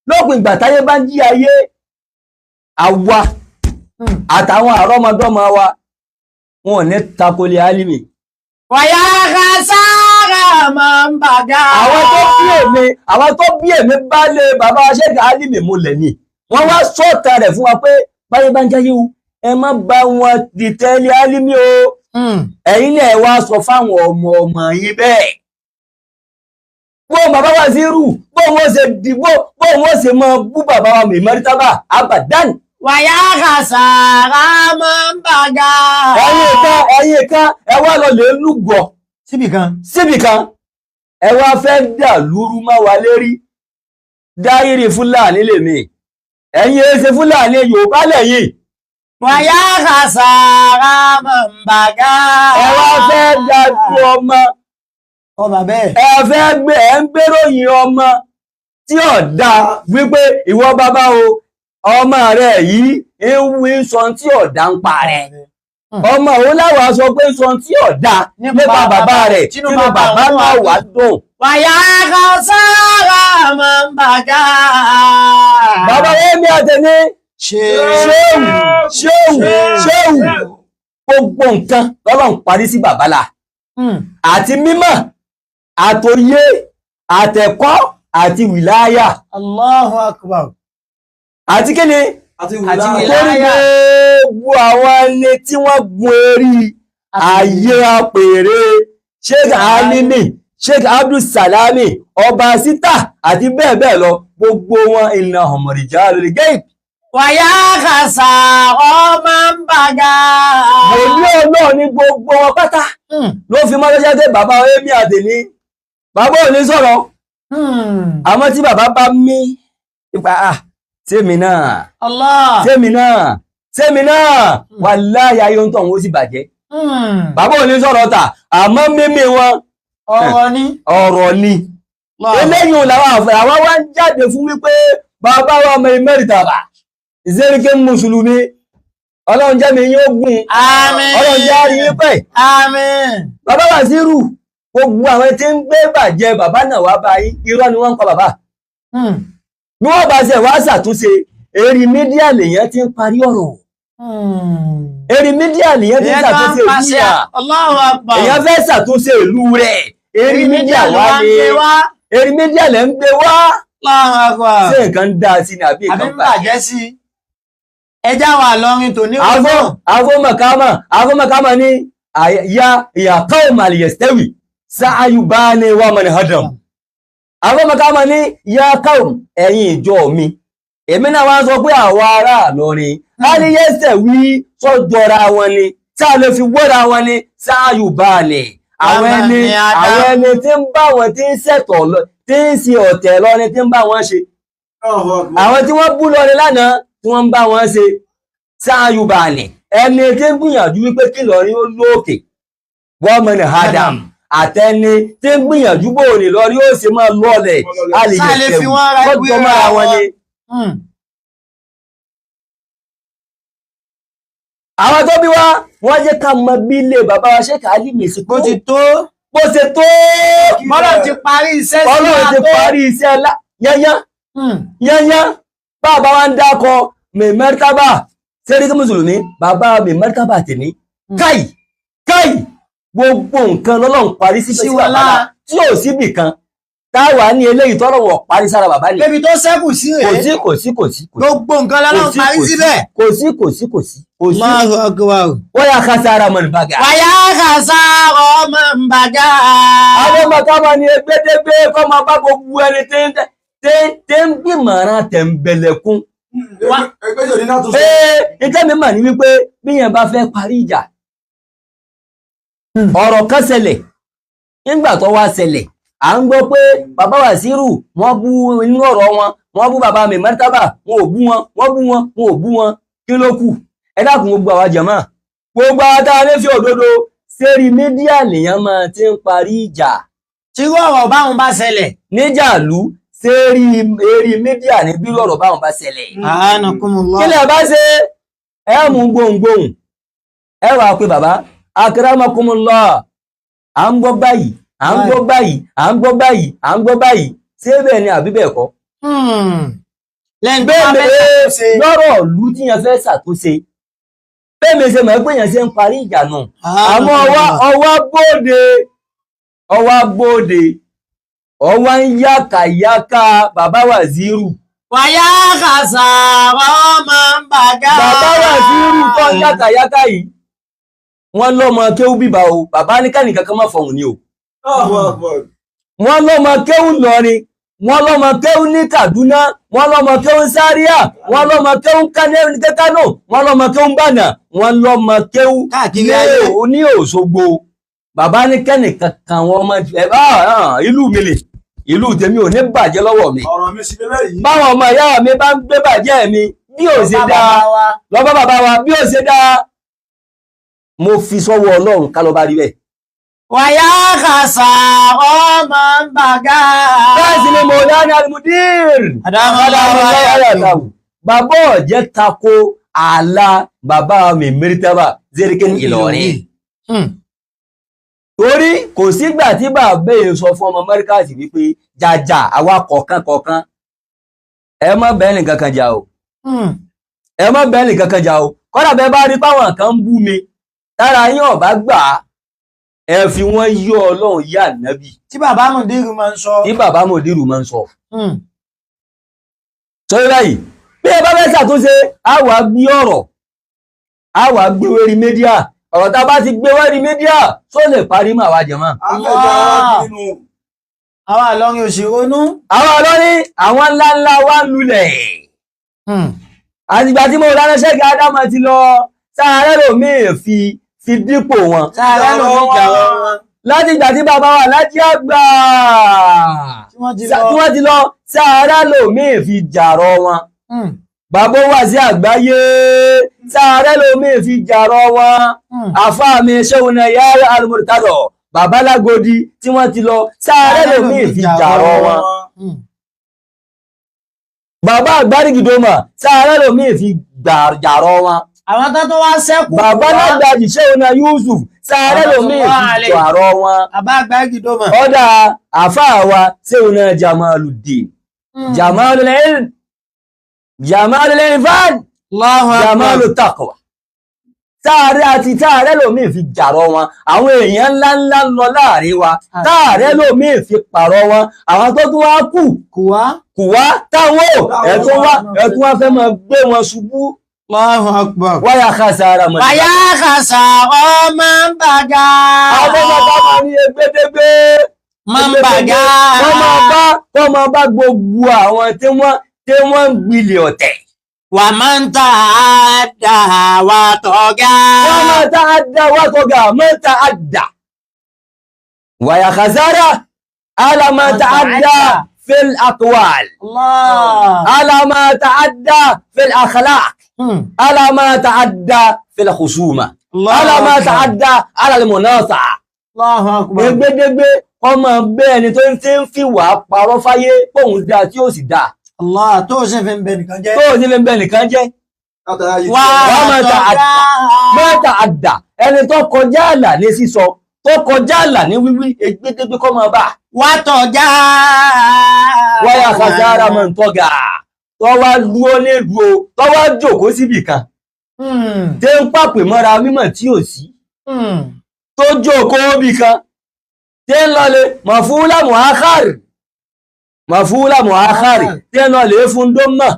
lópin ìgbà táyé bá ń jí ayé àwa àtàwọn àrọ́mọdọ́mọ wa wọn ò ní takolé alimi. wàyá khasara man baga. àwọn tó bí èmi bá lé bàbá ṣẹ́gà alimi múlẹ̀ ni wọ́n wá sọ́ọ̀tà rẹ̀ fún wa pé báyé bá ń jáyé o ẹ má bá wọn dìtẹ́lẹ̀ alimi o ẹ̀yin náà wá sọ fáwọn ọmọ yín bẹ́ẹ̀ bóun bàbá wa sí rù bóun wọ́n ṣe dìbò bóun wọ́n ṣe mọ bú bàbá wa mi mẹ́rìtàbà abadan. wàyá khasara man baga. ẹ̀yin kan ẹ wá lọ lè lúgọ síbì kan ẹ wá fẹ́ dà lúrú má wa lérí dáírì fúlàní lèmi ẹ̀yin ẹ ṣe fúlàní Yorùbá lẹ́yìn. wàyá khasara man baga. ẹ wá fẹ́ dájú ọmọ bẹ́ẹ̀. ẹ fẹ́ gbé ẹ ń gbéròyìn ọmọ tí ò dá wípé ìwọ bàbá o ọmọ rẹ yìí ń wí sọ tí ò dá ń pa rẹ ọmọ òun láwàá sọ pé sọ tí ò dá nípa bàbá rẹ tínú bàbá náà wà dùn. wàyá khasara man baga. bàbá Yẹmí Àtẹ̀ní ṣéwù gbogbo nǹkan lọ́lọ́run parí sí bàbá la àti mímọ̀ àtòyé àtẹ̀kọ́ àti wìláyà. Allahu akbar. àti kí ni àti wìláyà. gbogbo àwọn ẹni tí wọ́n gun erí ayé apèrè Sheikh Alimi Sheikh Abdul Salami ọba sítà àti bẹ́ẹ̀ bẹ́ẹ̀ lọ gbogbo wọn iná ọmọrìjà lórí gẹ́ẹ̀pì. wàyá khasara man baga. Òní ọlọ́ọ̀ ní gbogbo wọn pátá ló fi mọ́ lọ́jọ́ pé bàbá Yẹmí Àtẹ̀ní bàbá ò ní sọ̀rọ̀ àmọ́ tí bàbá bá mí ipa tèmi náà wàláhì ayé ń tọ̀ wọ́n sì bàjẹ́ bàbá ò ní sọ̀rọ̀ ta àmọ́ mímí wọn ọ̀rọ̀ ni eléyìí làwọn àfẹ́ àwọn wá ń jáde fún wípé bàbá wa ọmọ Mẹ́rìtàbà ìsẹ́ríkẹ́ mùsùlùmí ọlọ́run jẹ́ mi yín ogun ọlọ́run jẹ́ àrí yín pẹ́ bàbá Wàsíìrù gbogbo àwọn tí ń gbé bàjẹ́ bàbá náà wá bá yín irọ́ ni wọ́n ń pa bàbá bí wọ́n bá ṣe wá ṣàtúnṣe eri mídíà lèyàn ti ń parí ọ̀rọ̀ eri mídíà lèyàn ti ń ṣàtúnṣe ìlú rẹ̀ èyàn fẹ́ ṣàtúnṣe ìlú rẹ̀ eri mídíà wá ní eri mídíà lẹ́ ń gbé wá ṣé nǹkan ń dá sí ni àbí nǹkan bàjẹ́ sí. ẹjá wà lọrin tò ní afọ́mọ̀kámọ̀ ní ìyàkọ́ màlìyẹ̀stẹ́wì sáàyù bá ní wà mọ̀ni hadam afọ́mọ̀kámọ̀ ní ìyàkọ́ ẹ̀yin ìjọ mi èmi náà wá sọ pé àwọn ará Ìlọrin màlìyẹ̀stẹ́wì sọ́jọ́ra wọn ni tí a lè fi wọ́ra wọn ni sáàyù bá ní àwọn ẹni tí ń bá wọn tí ń ṣẹ̀tọ̀ lọ tí ń ṣe ọ̀tẹ̀ lọ́rin tí ń bá wọn ṣe àwọn tí wọ́n bú lọ́rin lánàá tí wọ́n ń bá wọn ṣe sáàyùbà ní ẹni tí ń gbìyànjú wípé kí lọ́rin ó lóòkè wọ́n mọ̀ ní Adam àtẹni tí ń gbìyànjú bò ní lọ́rin ó sì máa lọ́ọ̀lẹ̀ alìyẹ̀tẹ̀wù lọ́jọ́ mára wọn ni. àwọn tó bí wá wọ́n jẹ́ ká mọ bí ilé bàbá wa Sheikh Alimi sí bó ṣe tó Ọlọ́run ti parí iṣẹ́ sí Ọlọ́run ti parí iṣẹ́ yányán bàbá wa ń dákọ Mẹ́rìtàbà sẹ́ríkì mùsùlùmí bàbá Mẹ́rìtàbà Àtẹ̀ní káì káì gbogbo nǹkan lọ́lọ́run parí sí bàbá tí ò síbì kan táwa ní eléyìí tọ́lọ́wọ̀ parí sára bàbá ni. Débi tó ṣẹ́kù sí rèé. Kò sí. Gbogbo nǹkan lọ́lọ́run parí síbẹ̀. Kò sí. Allahu akbar. Wọ́n yà khasara man baga. Wàyà khasara man baga. Àwọn ọmọ ká máa ní egbédégbé kọ́ máa bá gbogbo ẹni tẹ́ ń gbìmọ̀ràn tẹ̀m̀bẹ̀lẹ̀kún. Ìtẹ́ mi mà ní wípé bí yẹn bá fẹ́ parí ìjà. Ọ̀rọ̀ kan ṣẹlẹ̀ nígbà tó wá ṣẹlẹ̀ à ń gbọ́ pé bàbá Wàsíìrù wọ́n bú inú ọ̀rọ̀ wọ́n bú bàbá mi Martaba wọn ò bú wọn kí ló kù ẹ dákun gbogbo àwa jàmá gbogbo ata lè fi òdodo sérí mídíà lèèyàn máa ti ń parí ìjà tí ọ̀rọ̀ báwọn bá ṣẹlẹ̀ níjàlú sérí eré mídíà ní bí ọ̀rọ̀ báwọn bá ṣẹlẹ̀ A'anakumullah. kí lè bá ṣe ẹ mú gbohùngbohùn ẹ wà pé bàbá akramakumullah à ń gbọ́ báyìí ṣé bẹ́ẹ̀ ni àbí bẹ́ẹ̀ kọ́ lọ́rọ̀ ìlú tí yẹn fẹ́ ṣàtúnṣe bẹ́ẹ̀mi ṣe mọ̀ pé yẹn ṣe ń parí ìjà náà àmọ́ ọwá bóde ọwá ń yákàyáká bàbá Wàsíìrù wàyà khasara man baga. bàbá Wàsíìrù tó ń yákàyáká yìí wọ́n lọ́mọ kéwú bíbá o bàbá ní kẹ́nìkan kan má fọ̀hùn ní o wọ́n lọ́mọ kéwú lọ́rin wọ́n lọ́mọ kéwú ní Kaduna wọ́n lọ́mọ kéwú Zaria wọ́n lọ́mọ kéwú Kano wọ́n lọ́mọ kéwú Bànà wọ́n lọ́mọ kéwú ní Òṣogbo bàbá ní kẹ́nìkan kan wọ́n mọ́ ìlú mi lè ìlú tèmi ò ní bàjẹ́ lọ́wọ́ mi báwọn ọmọ ìyá mi bá ń gbé bàjẹ́ mi bí ò ṣe dáa lọ́bá bàbá wa bí ò ṣe dáa mo fi sọ́wọ́ Ọlọ́run ká lọ bá rí bẹ́ẹ̀. Wàyà khasara man baga. Bẹ́ẹ̀ sì ni Mọ̀lánà Al-Mudir. Bàbá ọ̀jẹ́ tako ààlà bàbá mi Martaba Zerikin Ìlọrin. Torí kò sígbà tí bàbá yìí sọ fún ọmọ Mẹ́ríkàsì wípé jàjà àwa kọ̀ọ̀kan ẹ má bẹ́ẹ̀ nìkan kan jà o. Ẹ má bẹ́ẹ̀ nìkan kan jà o. Kọ́dà bẹ́ẹ̀ bá rí páwọn kan ń bú mi tára yín ọ̀bá gbà á ẹ fi wọ́n yọ Ọlọ́run yá nábì. Tí bàbá Mùdírù máa ń sọ. Sọ báyìí bí ẹ bá fẹ́ ṣàtúnṣe a wá gbé ọ̀rọ̀ a wá gbé wérí mídíà ọ̀rọ̀ tá a bá ti gbé wérí mídíà tó lè parí mà wá jẹ̀mọ́. Àwọn Ìlọrin òṣèrónú. Àwọn Ìlọrin àwọn ńláńlá wá lulẹ̀. Àtìgbà tí mo dáná ṣẹ́gi Ádámọ̀ ti lọ sáárẹ́ lòmíì fi dípò wọn. Sáárẹ́ lòmíì jà wọn. Láti ìgbà tí bàbá wa Lájí Àgbà tí wọ́n ti lọ sáárẹ́ lòmíì fi jàrọ wọn. Bàbá wà sí àgbáyé sáárẹ́ lòmíì fi jàrọ wọn. Àfáà mi Ṣéhù Yahya Al-Murtada bàbá Lágodi tí wọ́n ti lọ sáárẹ́ lòmíì fi jàrọ wọn. Bàbá Àgbárígìdómà sáárẹ́ lòmíì fi jàrọ wọn. Àwọn tó wá ṣẹ́kù. Bàbá Lágbàjì Ṣéhù Yusuf sáárẹ́ lòmíì fi jàrọ wọn. Bàbá Àgbárígìdómà. Ọ̀dà àfáà wa Ṣéhù Jamaluddin. Jamalul ilm. Jamalul irfan. Jamalut taqwa. Táàrẹ́ àti táàrẹ́ lòmíì fi jàrọ wọn. Àwọn èèyàn ńláńlá lọ láàrin wa. Táàrẹ́ lòmíì fi pàrọ wọn. Àwọn tó tún wá kùwá táwọn ẹ̀tún wá fẹ́ máa gbé wọn ṣubú. Allahu akbar. Wàyà khasara man. Wàyà khasara man baga. Àwọn ọmọ bá ní egbédégbé. Man baga. Wọ́n máa bá gbogbo àwọn tí wọ́n ń gbilẹ̀ ọ̀tẹ̀. Wa man ta'adda wa toga. Wa man ta'adda wa toga. Man ta'adda. Wàyà khasara ala man ta'adda fil aqwal. Ala man ta'adda fil akhlaq. على ما تعدى في الخصومة على ما تعدى على المناصعة. Allahu akbar. Egbédégbé ọmọ bẹ́ẹ̀ ni tó ń fi wà parọ́ fáyé pòun dá tí ó sì dá. Allah tó ṣe fi ń bẹ nìkan jẹ́. Wà máa ta'adda ẹni tó kọjá àlà ní sísọ tó kọjá àlà ní wíwí egbédégbé kọ́ máa bá. Wà tọ̀já. Wàyà khasara man toga. Tọ́wá dúó ní dúó, tọ́wá jòkó síbì kan. Tẹ́ ń pàpè mọ́ra mímọ̀ tí ò sí. tó jókòó bì kan tí ń lọ lè maf'ula mu'akhar tí ń lọ lè fún dómà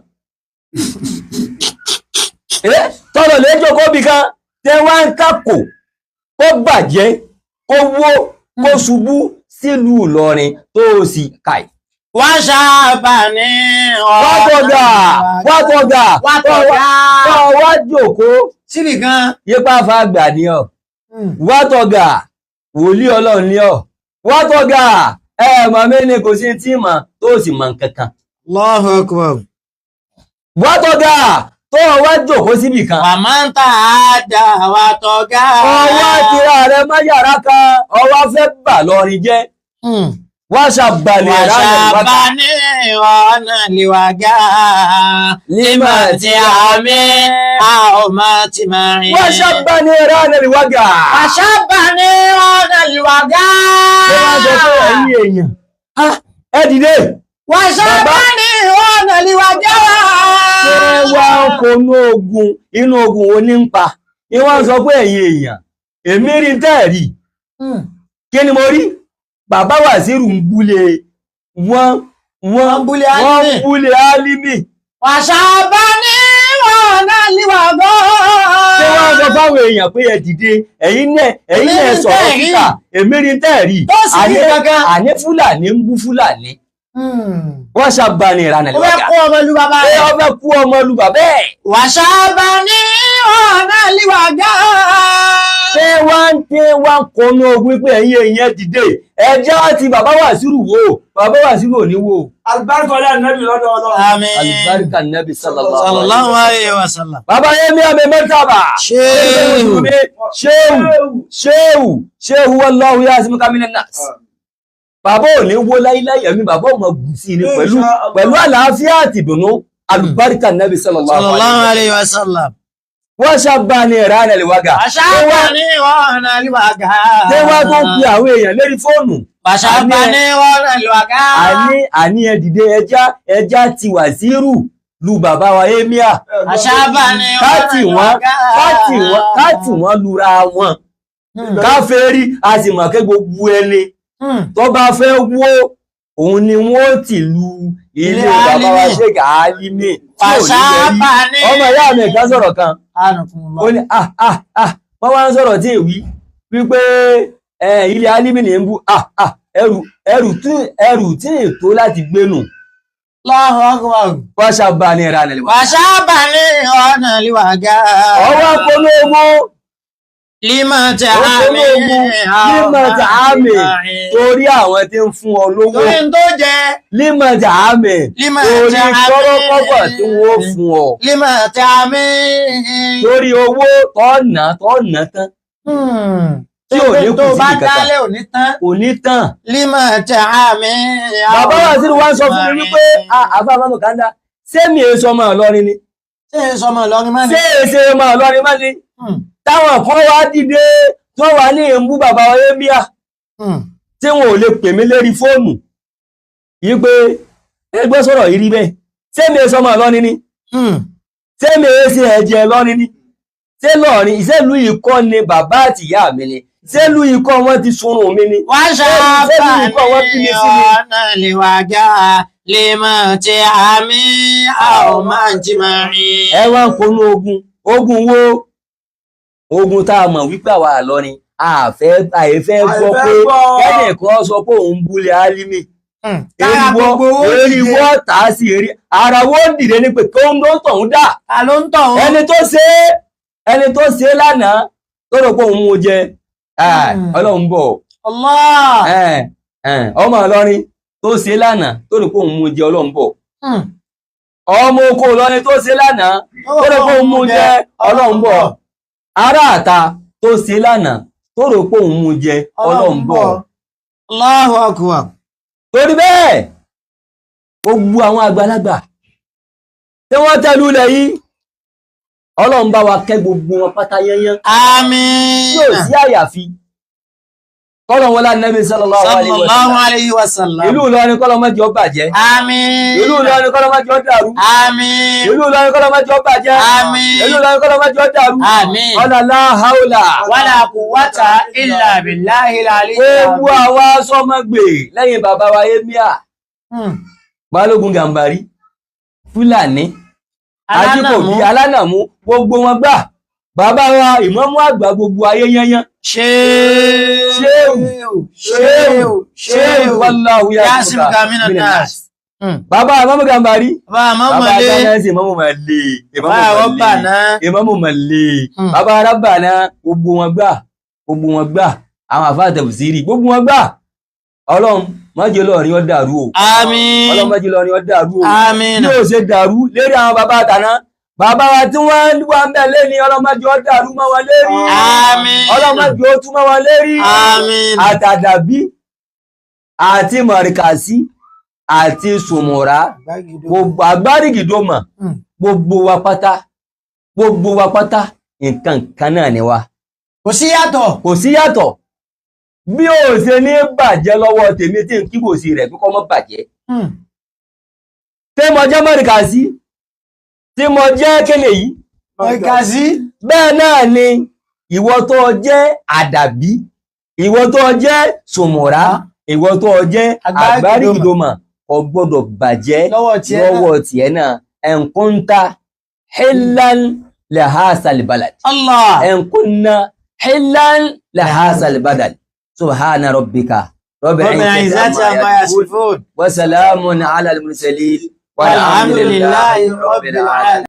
tọ́lọ̀ lè jókòó bì kan tí wá ń kàkò kó bàjẹ́ kó wó kó ṣubú sílùú Ìlọrin tó sì kàì wọ́n ṣàbà ní wátọ̀gà wá jókòó síbì kan yípa fàgbà ní ọ wátọ̀gà wòlíì Ọlọ́run ní ọ wátọ̀gà ẹ̀mọ̀ mẹ́ni kò sí tí mà tó sì mọ̀ kankan Allahu Akbar wátọ̀gà tó wá jókòó síbì kan wà máa ń tà àdá wátọ̀gà ọwá tira rẹ má yàrá kan ọwá fẹ́ bà lọrin jẹ́ wá ṣàbàlẹ̀ wàṣàbà ní ọ̀nà lìwàgá nígbà tí àmì àọmọ ti máa rìn. wá ṣàbàlẹ̀ ọ̀nà lìwàgá. wàṣàbà ní ọ̀nà lìwàgá. ṣé wọ́n sọ pé ẹ̀yin èèyàn ẹ dìde. wàṣàbà ní ọ̀nà lìwàgá. ṣé wá ń konú inú ogun oní ń pa ni wọ́n sọ pé ẹ̀yin èèyàn èmi rí tẹ́ẹ̀rí kí ni mo rí. Bàbá Wàsíìrù ń búlé wọ́n búlé Álímì. Wàṣàbà ní ọ̀nà lìwàgá. Ṣé wọ́n sọ fáwọn èèyàn pé ẹ dìde ẹ̀yin náà sọ̀rọ̀ síta èmi rí tẹ́ẹ̀rí àní Fúlàní ń bú Fúlàní. Wọ́n ṣàbàní ìranà lọ́gà. Ó fẹ́ kú ọmọ lu bàbá rẹ̀. Ó fẹ́ kú ọmọ lu bàbá ẹ̀. Wàṣàbà ní ọ̀nà lìwàgá. Ṣé wọ́n kọnu ogun pé ẹ̀yin èèyàn dìde ẹjá ti bàbá Wàsíìrù wò bàbá Wàsíìrù ò ní wò. Àlùbáríkà Ànábì lọ́dọ̀ Ọlọ́run. Àmín. Àlùbáríkà Ànábì sallallahu alayhi wa sallam. Bàbá Yẹmí àmì mẹ́tàbà. Ṣéhù wallahu ya'simuka minan nas. Bàbá ò ní wó láíláí ẹ̀mí bàbá ò mọ̀ gùn sí ni pẹ̀lú àlàáfíà àti ìdùnnú. Àlùbáríkà Ànábì sallallahu alayhi wa sallam. Wọ́n ṣàbà ní ìrànà lìwàgà. Wàṣàbà ní ọ̀nà lìwàgà. Ṣé wọ́n tó ń pe àwọn èèyàn lérí fóònù? Wàṣàbà ní ọ̀nà lìwàgà. Àní ẹ dìde ẹjá ti Wàsíìrù lu bàbá wa Émíà. Wàṣàbà ní ọ̀nà lìwàgà. Káàtì wọ́n lura wọn. Káfẹ́ rí a sì mọ̀ kí gbogbo ẹni tó bá fẹ́ wó òun ni wọ́n ti lu ilé bàbá wa Sheikh Álímì. Wàṣàbà ní ọmọ ìyá mi ẹ̀ka sọ̀rọ̀ kan. Ó ní wọ́n wá ń sọ̀rọ̀ tí èwí wípé ilé Álímì ní ń bú ẹrù tí ètò láti gbénù. Allahu Akbar. Wàṣàbà ní ìranà lìwàgà. Wàṣàbà ní ọ̀nà lìwàgà. Ọwọ́ polówó. Límọ̀tì àmì torí àwọn tí ń fún ọ lówó. Torí tó jẹ. Límọ̀tì àmì torí kọ́rọ́kọ́bọ̀ tí wọ́n fún ọ. Límọ̀tì àmì torí owó tọ́nà tán. Tí ò ní kù sí ìkàtà. Ò ní tán. Límọ̀tì àmì. Bàbá Wàsíìrù wá ń sọ fún mi wípé àfáàmọ́ kàńdá ṣé mi èso ọmọ Ìlọrin ni? Ṣé èso ọmọ Ìlọrin má ni? Ṣé èso ọmọ Ìlọrin má ni? Táwọn kan wá dìde tó wà ní ìmú bàbá Émíà tí wọn ò lè pè mí lérí fóònù yí pé ẹgbẹ́ sọ̀rọ̀ yìí rí bẹ́ẹ̀ ṣé mi èso ọmọ Ìlọrin ni ṣé mi èsì ẹ̀jẹ̀ Ìlọrin ni ṣé lọ́rin ìṣèlú ikọ́ ni bàbá àti ìyá mi ni ṣélu ikọ́ wọn ti sunrun mi ni wàṣàbà ní ọ̀nà lìwàgà límọ̀tì àmì àwọn máa ń jí máa rìn. ẹ wá ń konú ogun wo ogun tá a mọ̀ wípé àwa Ìlọrin àìfẹ́ gbọ́ pé kẹ́nìkan sọ pé òun búlẹ̀ Álímì eriwọ́ tà á sí eré ara wọ́n dìde ní pé tó ń tọ̀hún dà ẹni tó ṣe lánàá tó rò pé òun mú jẹ Ọlọ́run bọ̀ ọmọ Ìlọrin tó ṣe lánàá tó rò pé òun mú jẹ Ọlọ́run bọ̀ ọmọ oko Ìlọrin tó ṣe lánàá tó rò pé òun mú jẹ Ọlọ́run bọ̀ ará àta tó ṣe lánàá tó rò pé òun mú jẹ Ọlọ́run bọ̀. Allahu Akbar. Torí bẹ́ẹ̀ gbogbo àwọn àgbàlagbà tí wọ́n tẹ́lú ilẹ̀ yìí Ọlọ́run bá wa kẹ́ gbogbo wọn pátá yẹnyẹn. Àmín. Yóò sí àyàfi kọ́lọ̀ wọlá Nabi sallallahu alayhi wa sallam. Ìlú Ìlọrin kọ́lọ̀ má jẹ́ ó bàjẹ́. Àmín. Ìlú Ìlọrin kọ́lọ̀ má jẹ́ ó dàrú. Àmín. Ìlú Ìlọrin kọ́lọ̀ má jẹ́ ó bàjẹ́. Àmín. Ìlú Ìlọrin kọ́lọ̀ má jẹ́ ó dàrú. Àmín. Ọ̀nà la haula wala quwwata illa billahil aliyyil gbogbo àwa sọmọgbè lẹ́yìn bàbá wa Emia Balógun Gàmbàrí Fúlàní Ajíkòbí Alánàmú gbogbo wọn gbà bàbá wa ìmámù àgbà gbogbo ayé yányán ṣéhù wallahu ya'simuka minan nas bàbá ìmámù Gàmbàrí bàbá Gánásì ìmámù Màlè bàbá Rabbana gbogbo wọn gbà àwọn àfáà tafsiri gbogbo wọn gbà Ọlọ́run má jẹ́ Ìlọrin ó dàrú o. Àmín. Ọlọ́run má jẹ́ Ìlọrin ó dàrú o. Àmín. Bí ó ṣe dàrú lérí àwọn bàbá àtàná bàbá wa tí wọ́n wà ń bẹ̀ lẹ́ni Ọlọ́run má jẹ́ ó dàrú mọ́ wọn lérí. Àmín. Ọlọ́run má jẹ́ ó tú mọ́ wọn lérí. Àmín. Àtàdàbí àti mọ̀rìkàsí àti sùmùrà gbogbo àgbárígìdòmọ̀ gbogbo wa pátá nǹkan kan náà ni wa. Kò sí yàtọ̀. Bí ó ṣe ní bàjẹ́ lọ́wọ́ tèmi tí ń kíbò sí rẹ̀ kíkọ́ mọ́ bàjẹ́. Tí mo jẹ́ mọ̀rìkàsí, tí mo jẹ́ kéle yìí. Mọ̀rìkàsí. Bẹ́ẹ̀ náà ni ìwọ tó jẹ́ àdàbí, ìwọ tó jẹ́ sùmùrà, ìwọ tó jẹ́ àgbárígìdòmọ̀, kò gbọ́dọ̀ bàjẹ́ lọ́wọ́ tiẹ̀ náà. Ẹ̀ǹkúnta hillan lahasal balad. Allah. Ẹ̀ǹkúnna hillan lahasal balad. سبحان ربك رب العزة عما يصفون وسلام على المرسلين والحمد لله رب العالمين.